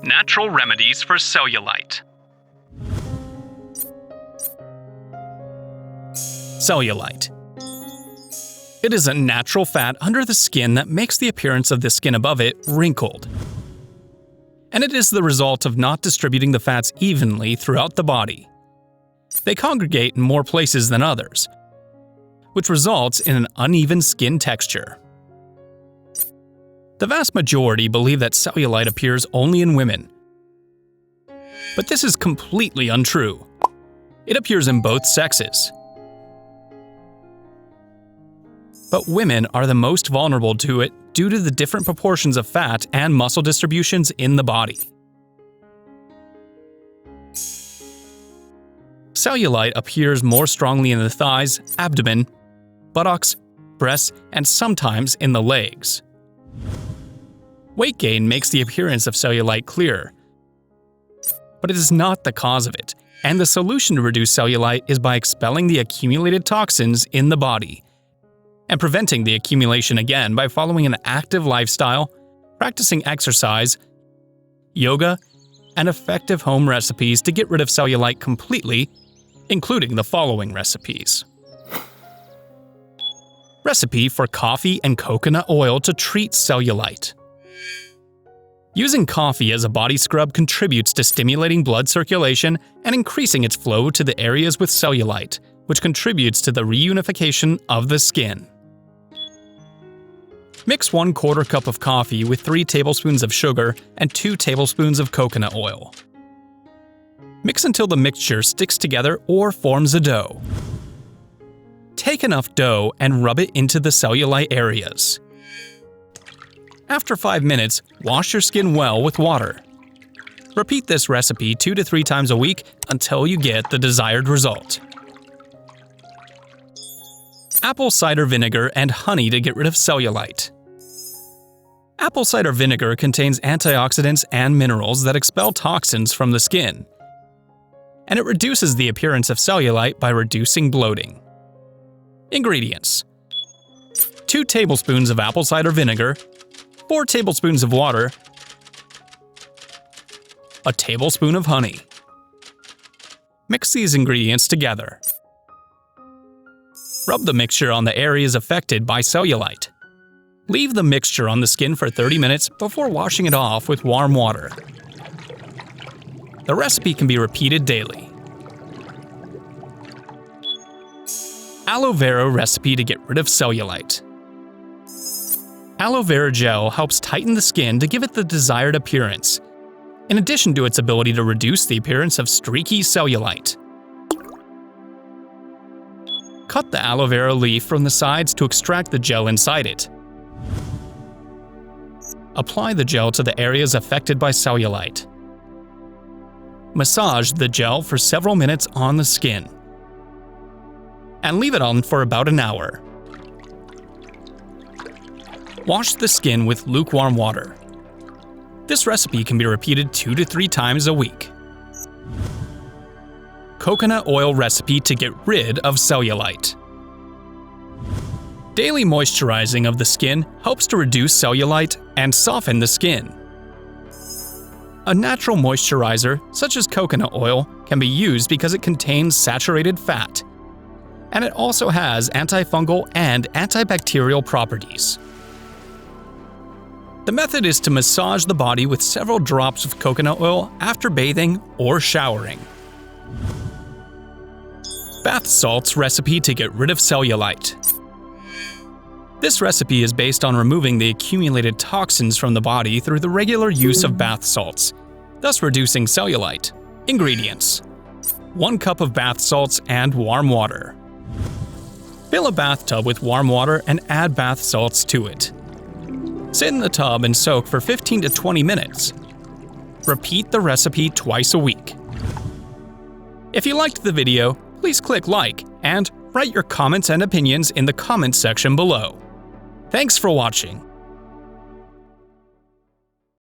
Natural remedies for cellulite. Cellulite. It is a natural fat under the skin that makes the appearance of the skin above it wrinkled. And it is the result of not distributing the fats evenly throughout the body. They congregate in more places than others, which results in an uneven skin texture. The vast majority believe that cellulite appears only in women. But this is completely untrue. It appears in both sexes. But women are the most vulnerable to it due to the different proportions of fat and muscle distributions in the body. Cellulite appears more strongly in the thighs, abdomen, buttocks, breasts, and sometimes in the legs. Weight gain makes the appearance of cellulite clearer, but it is not the cause of it, and the solution to reduce cellulite is by expelling the accumulated toxins in the body and preventing the accumulation again by following an active lifestyle, practicing exercise, yoga, and effective home recipes to get rid of cellulite completely, including the following recipes. Recipe for coffee and coconut oil to treat cellulite. Using coffee as a body scrub contributes to stimulating blood circulation and increasing its flow to the areas with cellulite, which contributes to the reunification of the skin. Mix 1/4 cup of coffee with 3 tablespoons of sugar and 2 tablespoons of coconut oil. Mix until the mixture sticks together or forms a dough. Take enough dough and rub it into the cellulite areas. After 5 minutes, wash your skin well with water. Repeat this recipe 2 to 3 times a week until you get the desired result. Apple cider vinegar and honey to get rid of cellulite. Apple cider vinegar contains antioxidants and minerals that expel toxins from the skin, and it reduces the appearance of cellulite by reducing bloating. Ingredients: 2 tablespoons of apple cider vinegar, 4 tablespoons of water, a tablespoon of honey. Mix these ingredients together. Rub the mixture on the areas affected by cellulite. Leave the mixture on the skin for 30 minutes before washing it off with warm water. The recipe can be repeated daily. Aloe Vera recipe to get rid of cellulite. Aloe Vera gel helps tighten the skin to give it the desired appearance, in addition to its ability to reduce the appearance of streaky cellulite. Cut the aloe vera leaf from the sides to extract the gel inside it. Apply the gel to the areas affected by cellulite. Massage the gel for several minutes on the skin, and leave it on for about an hour. Wash the skin with lukewarm water. This recipe can be repeated 2 to 3 times a week. Coconut oil recipe to get rid of cellulite. Daily moisturizing of the skin helps to reduce cellulite and soften the skin. A natural moisturizer, such as coconut oil, can be used because it contains saturated fat, and it also has antifungal and antibacterial properties. The method is to massage the body with several drops of coconut oil after bathing or showering. Bath salts recipe to get rid of cellulite. This recipe is based on removing the accumulated toxins from the body through the regular use of bath salts, thus reducing cellulite. Ingredients: 1 cup of bath salts and warm water. Fill a bathtub with warm water and add bath salts to it. Sit in the tub and soak for 15 to 20 minutes. Repeat the recipe twice a week. If you liked the video, please click like and write your comments and opinions in the comments section below. Thanks for watching.